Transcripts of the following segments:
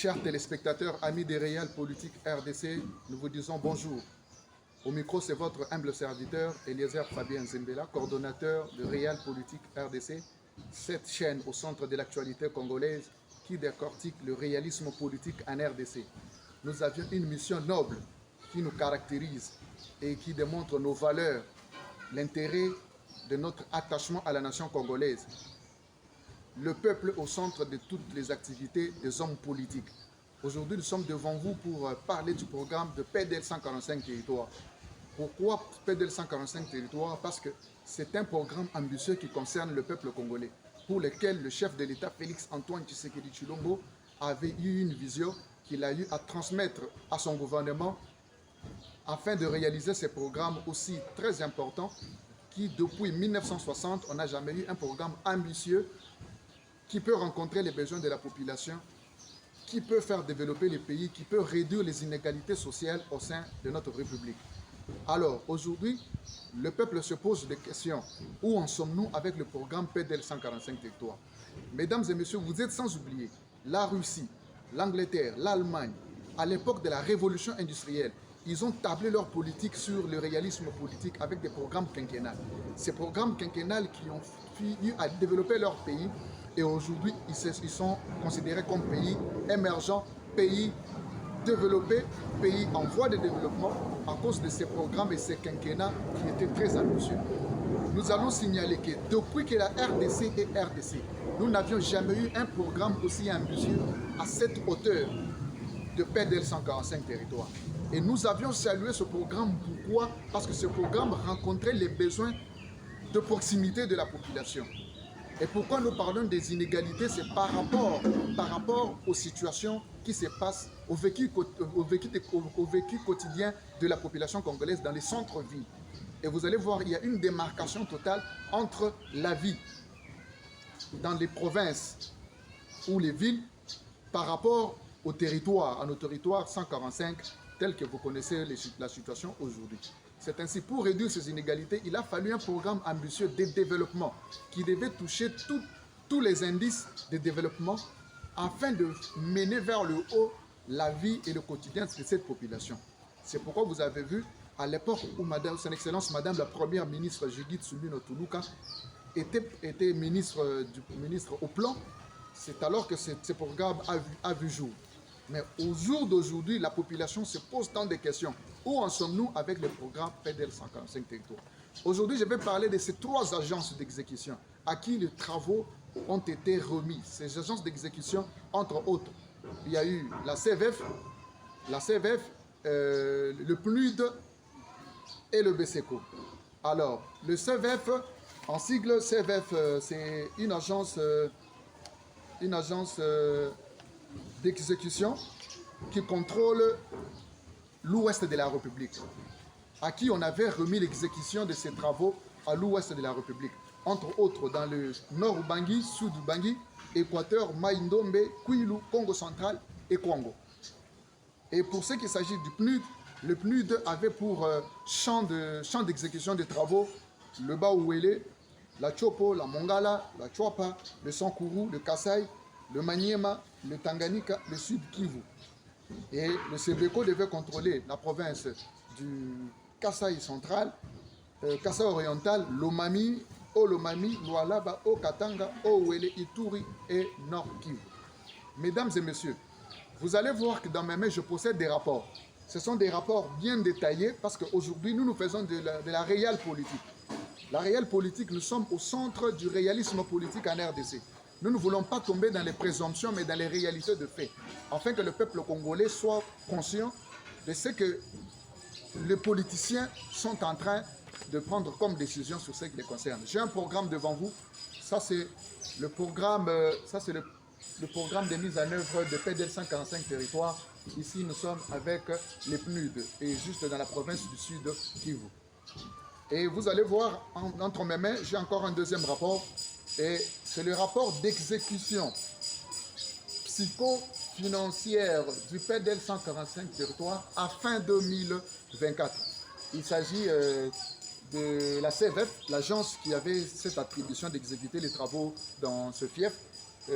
Chers téléspectateurs, amis des Réal Politique RDC, nous vous disons bonjour. Au micro, c'est votre humble serviteur, Eliezer Fabien Zembela, coordonnateur de Réal Politique RDC, cette chaîne au centre de l'actualité congolaise qui décortique le réalisme politique en RDC. Nous avions une mission noble qui nous caractérise et qui démontre nos valeurs, l'intérêt de notre attachement à la nation congolaise. Le peuple au centre de toutes les activités des hommes politiques. Aujourd'hui, nous sommes devant vous pour parler du programme de PDL 145 territoires. Pourquoi PDL 145 territoires? Parce que c'est un programme ambitieux qui concerne le peuple congolais, pour lequel le chef de l'État, Félix-Antoine Tshisekedi Tshilombo, avait eu une vision qu'il a eu à transmettre à son gouvernement afin de réaliser ces programmes aussi très importants qui, depuis 1960, on n'a jamais eu un programme ambitieux qui peut rencontrer les besoins de la population, qui peut faire développer les pays, qui peut réduire les inégalités sociales au sein de notre République. Alors, aujourd'hui, le peuple se pose des questions. Où en sommes-nous avec le programme PDL 145 territoires? Mesdames et messieurs, vous êtes sans oublier la Russie, l'Angleterre, l'Allemagne, à l'époque de la révolution industrielle, ils ont tablé leur politique sur le réalisme politique avec des programmes quinquennales. Ces programmes quinquennales qui ont eu à développer leur pays. Et aujourd'hui, ils sont considérés comme pays émergents, pays développés, pays en voie de développement à cause de ces programmes et ces quinquennats qui étaient très ambitieux. Nous allons signaler que depuis que la RDC est RDC, nous n'avions jamais eu un programme aussi ambitieux à cette hauteur de PDL 145 territoires. Et nous avions salué ce programme. Pourquoi? Parce que ce programme rencontrait les besoins de proximité de la population. Et pourquoi nous parlons des inégalités? C'est par rapport aux situations qui se passent, au vécu quotidien de la population congolaise dans les centres-villes. Et vous allez voir, il y a une démarcation totale entre la vie dans les provinces ou les villes par rapport au territoire, à nos territoires 145, tels que vous connaissez la situation aujourd'hui. C'est ainsi, pour réduire ces inégalités, il a fallu un programme ambitieux de développement qui devait toucher tous les indices de développement afin de mener vers le haut la vie et le quotidien de cette population. C'est pourquoi vous avez vu, à l'époque où Son Excellence Madame la Première ministre Judith Suminwa Tuluka était ministre au plan, c'est alors que ce programme a vu jour. Mais au jour d'aujourd'hui, la population se pose tant de questions. Où en sommes-nous avec le programme PDL 145 territoires? Aujourd'hui, je vais parler de ces trois agences d'exécution à qui les travaux ont été remis. Ces agences d'exécution, entre autres, il y a eu la CVF, le PNUD et le BCECO. Alors, le CVF, en sigle CVF, c'est une agence d'exécution qui contrôle l'ouest de la République, à qui on avait remis l'exécution de ces travaux à l'ouest de la République, entre autres dans le nord Ubangi, sud Ubangi, Équateur, Maïndombe, Kwilu, Congo central et Congo. Et pour ce qui s'agit du PNUD, le PNUD avait pour champ d'exécution des travaux le Baouélé, la Chopo, la Mongala, la Chouapa, le Sankuru, le Kasaï, le Maniema, le Tanganyika, le Sud Kivu. Et le CBECO devait contrôler la province du Kasaï central, Kasaï oriental, Lomami, Olomami, Lualaba, Okatanga, Owele, Ituri et Nord Kivu. Mesdames et messieurs, vous allez voir que dans mes mains, je possède des rapports. Ce sont des rapports bien détaillés parce qu'aujourd'hui, nous faisons de la réelle politique. La réelle politique, nous sommes au centre du réalisme politique en RDC. Nous ne voulons pas tomber dans les présomptions, mais dans les réalités de fait, afin que le peuple congolais soit conscient de ce que les politiciens sont en train de prendre comme décision sur ce qui les concerne. J'ai un programme devant vous. Ça, c'est le programme de mise en œuvre de PDL 145 territoires. Ici, nous sommes avec les PNUD et juste dans la province du Sud Kivu. Et vous allez voir, entre mes mains, j'ai encore un deuxième rapport. Et c'est le rapport d'exécution psycho-financière du PDL 145 territoires à fin 2024. Il s'agit de la CVF, l'agence qui avait cette attribution d'exécuter les travaux dans ce fief.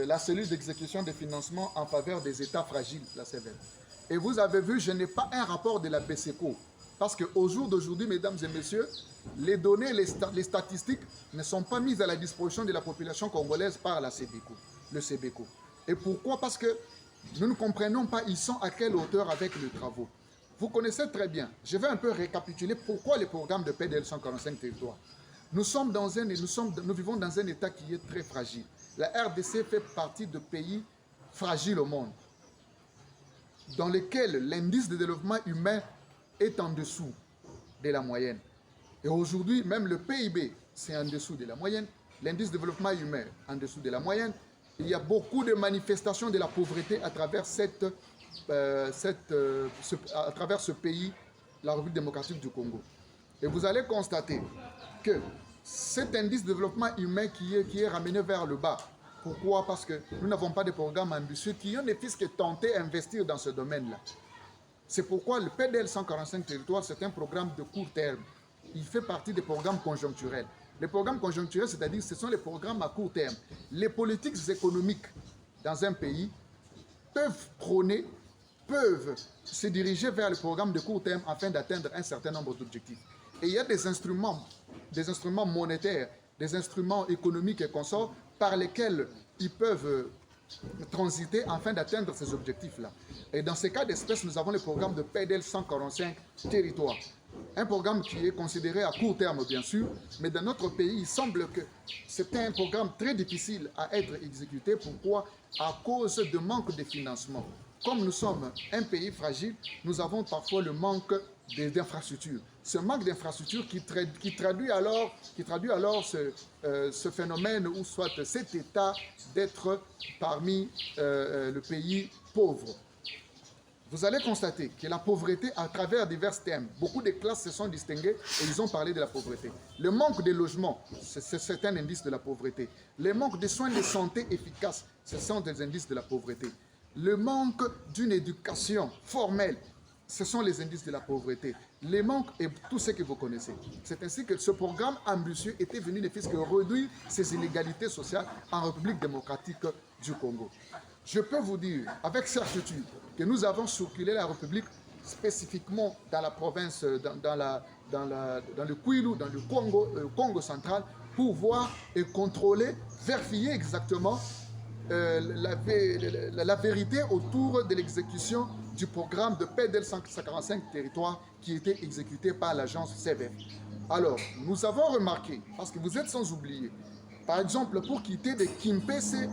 la cellule d'exécution des financements en faveur des États fragiles, la CVF. Et vous avez vu, je n'ai pas un rapport de la BCECO. Parce qu'au jour d'aujourd'hui, mesdames et messieurs, les données, les statistiques ne sont pas mises à la disposition de la population congolaise par la CBECO, le CBECO. Et pourquoi? Parce que nous ne comprenons pas, ils sont à quelle hauteur avec les travaux. Vous connaissez très bien. Je vais un peu récapituler pourquoi les programmes de PDL 145 territoires. Nous vivons dans un État qui est très fragile. La RDC fait partie de pays fragiles au monde, dans lesquels l'indice de développement humain est en dessous de la moyenne. Et aujourd'hui, même le PIB, c'est en dessous de la moyenne. L'indice de développement humain, en dessous de la moyenne. Il y a beaucoup de manifestations de la pauvreté à travers ce pays, la République démocratique du Congo. Et vous allez constater que cet indice de développement humain qui est ramené vers le bas. Pourquoi? Parce que nous n'avons pas de programmes ambitieux qui ont des fils qui tenté d'investir dans ce domaine-là. C'est pourquoi le PDL 145 territoires, c'est un programme de court terme. Il fait partie des programmes conjoncturels. Les programmes conjoncturels, c'est-à-dire ce sont les programmes à court terme. Les politiques économiques dans un pays peuvent se diriger vers le programme de court terme afin d'atteindre un certain nombre d'objectifs. Et il y a des instruments monétaires, des instruments économiques et consorts par lesquels ils peuvent transiter afin d'atteindre ces objectifs-là. Et dans ces cas d'espèce, nous avons le programme de PDL 145 territoires. Un programme qui est considéré à court terme, bien sûr, mais dans notre pays, il semble que c'est un programme très difficile à être exécuté. Pourquoi? À cause de manque de financement. Comme nous sommes un pays fragile, nous avons parfois le manque d'infrastructures. Ce manque d'infrastructures qui traduit alors ce phénomène ou soit cet état d'être parmi le pays pauvre. Vous allez constater que la pauvreté, à travers divers thèmes, beaucoup de classes se sont distinguées et ils ont parlé de la pauvreté. Le manque de logement, c'est un indice de la pauvreté. Le manque de soins de santé efficaces, ce sont des indices de la pauvreté. Le manque d'une éducation formelle, ce sont les indices de la pauvreté. Les manques et tout ce que vous connaissez. C'est ainsi que ce programme ambitieux était venu ne fait que réduire ces inégalités sociales en République démocratique du Congo. Je peux vous dire avec certitude que nous avons circulé la République spécifiquement dans la province, dans le Kwilu, dans le Congo central, pour voir et contrôler, vérifier exactement la vérité autour de l'exécution du programme de PDL 145 territoires qui était exécuté par l'agence CVF. Alors, nous avons remarqué, parce que vous êtes sans oublier, par exemple, pour quitter de Kimpese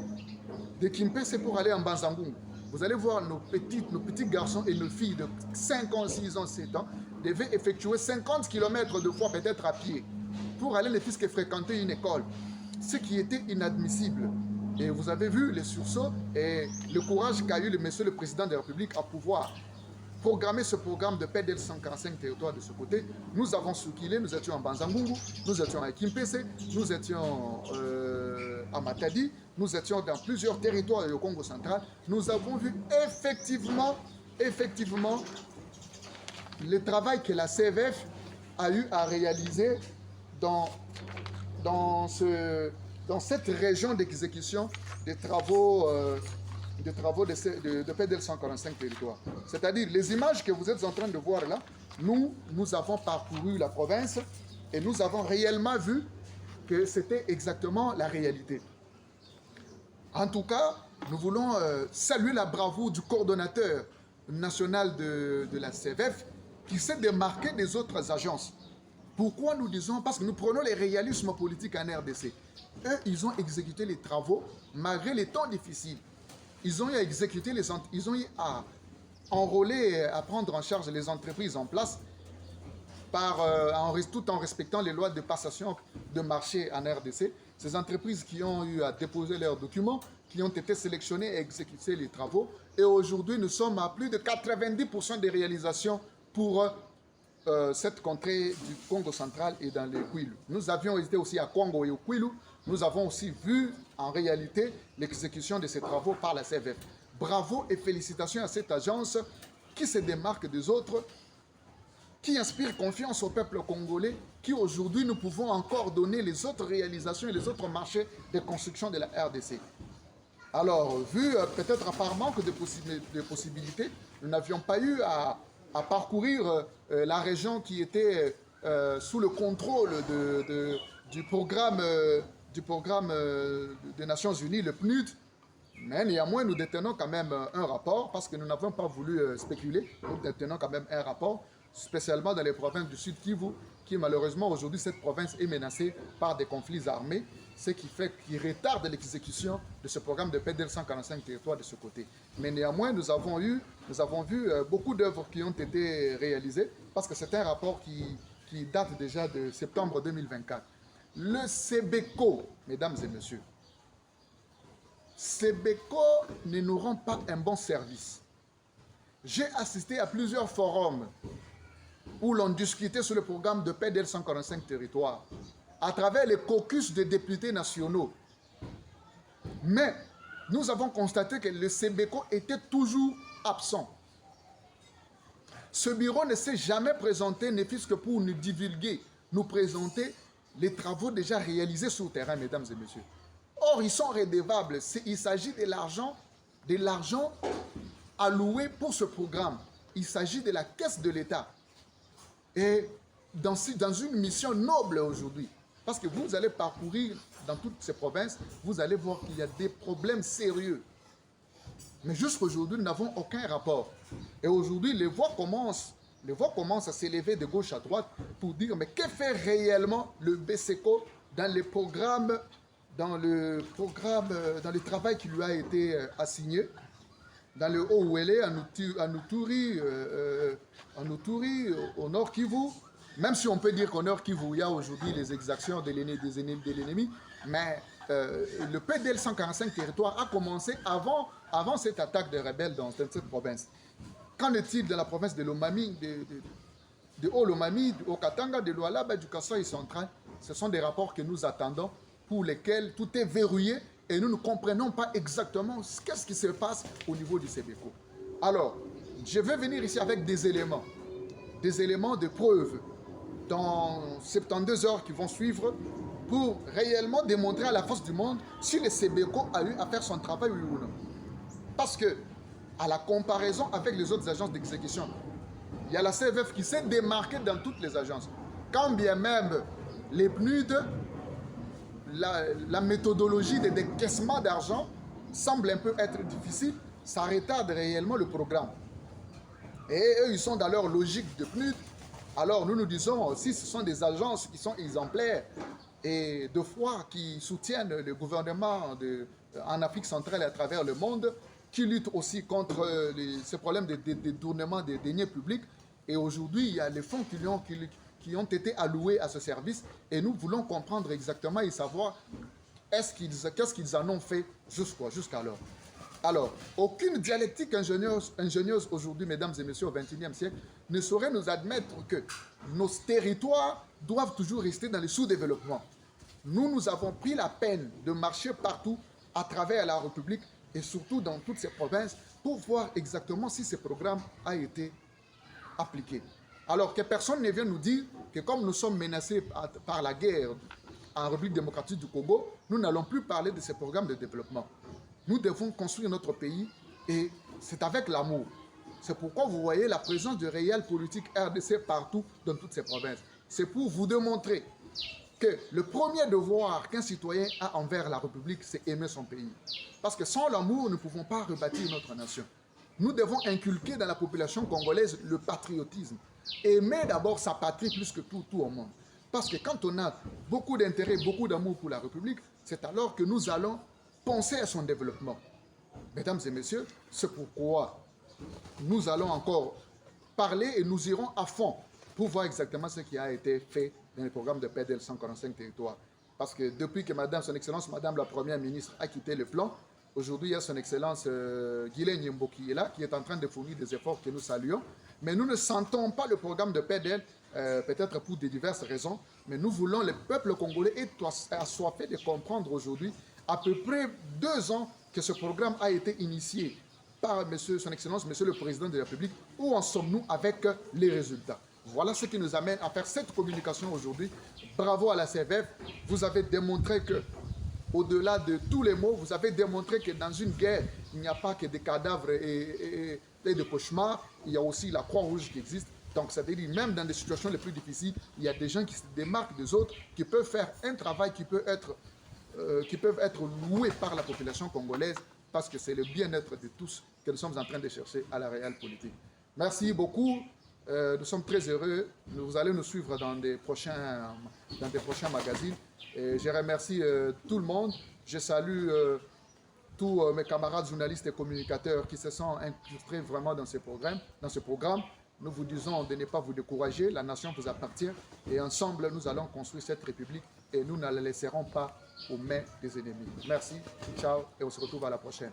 pour aller en Banzangungu, vous allez voir nos petits garçons et nos filles de 5 ans, 6 ans, 7 ans devaient effectuer 50 km de fois peut-être à pied pour aller les fils qui fréquentaient une école, ce qui était inadmissible. Et vous avez vu les sursauts et le courage qu'a eu monsieur le président de la République à pouvoir programmer ce programme de PDL 145 territoires de ce côté. Nous avons circulé, nous étions en Banzangungu, nous étions à Kimpese, nous étions à Matadi, nous étions dans plusieurs territoires du Congo central. Nous avons vu effectivement le travail que la CVF a eu à réaliser dans cette région d'exécution des travaux de PDL 145 territoires. C'est-à-dire, les images que vous êtes en train de voir là, nous avons parcouru la province et nous avons réellement vu que c'était exactement la réalité. En tout cas, nous voulons saluer la bravoure du coordonnateur national de la CVF qui s'est démarqué des autres agences. Pourquoi nous disons? Parce que nous prenons les réalismes politiques en RDC. Eux, ils ont exécuté les travaux malgré les temps difficiles. Ils ont eu à exécuter ils ont eu à enrôler, à prendre en charge les entreprises en place tout en respectant les lois de passation de marché en RDC. Ces entreprises qui ont eu à déposer leurs documents, qui ont été sélectionnées et exécuter les travaux. Et aujourd'hui, nous sommes à plus de 90% des réalisations pour cette contrée du Congo central et dans le Kwilu. Nous avions été aussi à Congo et au Kwilu. Nous avons aussi vu en réalité l'exécution de ces travaux par la CVF. Bravo et félicitations à cette agence qui se démarque des autres, qui inspire confiance au peuple congolais, qui aujourd'hui nous pouvons encore donner les autres réalisations et les autres marchés de construction de la RDC. Alors, vu peut-être par manque de possibilités, nous n'avions pas eu à parcourir la région qui était sous le contrôle du programme des Nations Unies, le PNUD. Mais néanmoins, nous détenons quand même un rapport parce que nous n'avons pas voulu spéculer. Nous détenons quand même un rapport, spécialement dans les provinces du Sud Kivu, qui malheureusement aujourd'hui, cette province est menacée par des conflits armés, ce qui fait qu'il retarde l'exécution de ce programme de paix de 145 territoires de ce côté. Mais néanmoins, nous avons vu beaucoup d'œuvres qui ont été réalisées parce que c'est un rapport qui date déjà de septembre 2024. Le CBECO, mesdames et messieurs, CBECO ne nous rend pas un bon service. J'ai assisté à plusieurs forums où l'on discutait sur le programme de paix des 145 territoires à travers les caucus des députés nationaux. Mais nous avons constaté que le CBECO était toujours absent. Ce bureau ne s'est jamais présenté, ne fût-ce que pour nous divulguer, nous présenter les travaux déjà réalisés sur le terrain, mesdames et messieurs. Or, ils sont redevables. Il s'agit de l'argent alloué pour ce programme. Il s'agit de la caisse de l'État. Et dans une mission noble aujourd'hui, parce que vous allez parcourir dans toutes ces provinces, vous allez voir qu'il y a des problèmes sérieux. Mais jusqu'à aujourd'hui, nous n'avons aucun rapport. Et aujourd'hui, les voix commencent à s'élever de gauche à droite pour dire, mais que fait réellement le BSECO dans le travail qui lui a été assigné, dans le Haut-Ouélé, en Uturi, au Nord Kivu, même si on peut dire qu'au Nord Kivu, il y a aujourd'hui les exactions de l'ennemi, mais le PDL 145 territoires a commencé avant cette attaque des rebelles dans cette province. Qu'en est-il de la province de Lomami, de Haut-Lomami, du Haut-Katanga, de Lualaba, du Kasaï central? Ce sont des rapports que nous attendons, pour lesquels tout est verrouillé et nous ne comprenons pas exactement qu'est-ce qui se passe au niveau du CBECO. Alors, je vais venir ici avec des éléments de preuve dans 72 heures qui vont suivre pour réellement démontrer à la face du monde si le CBECO a eu à faire son travail, oui ou non. Parce que, à la comparaison avec les autres agences d'exécution, il y a la CVF qui s'est démarquée dans toutes les agences. Quand bien même les PNUD, la méthodologie de décaissement d'argent semble un peu être difficile, ça retarde réellement le programme. Et eux, ils sont dans leur logique de PNUD. Alors nous nous disons aussi, ce sont des agences qui sont exemplaires et de foi qui soutiennent le gouvernement en Afrique centrale et à travers le monde, qui luttent aussi contre ces problèmes de détournement des deniers publics. Et aujourd'hui, il y a les fonds qui ont été alloués à ce service et nous voulons comprendre exactement et savoir qu'est-ce qu'ils en ont fait jusqu'alors. Alors, aucune dialectique ingénieuse aujourd'hui, mesdames et messieurs, au XXIe siècle, ne saurait nous admettre que nos territoires doivent toujours rester dans le sous-développement. Nous avons pris la peine de marcher partout à travers la République et surtout dans toutes ces provinces pour voir exactement si ce programme a été appliqué. Alors que personne ne vient nous dire que comme nous sommes menacés par la guerre en République démocratique du Congo, nous n'allons plus parler de ces programmes de développement. Nous devons construire notre pays et c'est avec l'amour. C'est pourquoi vous voyez la présence de Réal Politique RDC partout dans toutes ces provinces. C'est pour vous démontrer que le premier devoir qu'un citoyen a envers la République, c'est aimer son pays. Parce que sans l'amour, nous ne pouvons pas rebâtir notre nation. Nous devons inculquer dans la population congolaise le patriotisme. Aimer d'abord sa patrie plus que tout au monde. Parce que quand on a beaucoup d'intérêt, beaucoup d'amour pour la République, c'est alors que nous allons penser à son développement. Mesdames et messieurs, c'est pourquoi nous allons encore parler et nous irons à fond pour voir exactement ce qui a été fait dans le programme de PDL 145 territoires. Parce que depuis que son Excellence, Madame la Première ministre a quitté le plan, aujourd'hui il y a son Excellence Guilain Nyembo qui est là, qui est en train de fournir des efforts que nous saluons. Mais nous ne sentons pas le programme de PDL, peut-être pour de diverses raisons, mais nous voulons, le peuple congolais est assoiffé de comprendre aujourd'hui, à peu près 2 ans que ce programme a été initié par son Excellence, Monsieur le Président de la République. Où en sommes-nous avec les résultats? Voilà ce qui nous amène à faire cette communication aujourd'hui. Bravo à la CVF. Vous avez démontré que au-delà de tous les mots, vous avez démontré que dans une guerre, il n'y a pas que des cadavres et des cauchemars, il y a aussi la Croix-Rouge qui existe. Donc, ça veut dire même dans des situations les plus difficiles, il y a des gens qui se démarquent des autres, qui peuvent faire un travail qui peut être loués par la population congolaise parce que c'est le bien-être de tous que nous sommes en train de chercher à la réelle politique. Merci beaucoup. Nous sommes très heureux. Vous allez nous suivre dans des prochains magazines. Et je remercie tout le monde. Je salue tous mes camarades journalistes et communicateurs qui se sont incrustés vraiment dans ce programme. Nous vous disons de ne pas vous décourager. La nation vous appartient. Et ensemble, nous allons construire cette République et nous ne la laisserons pas aux mains des ennemis. Merci, ciao et on se retrouve à la prochaine.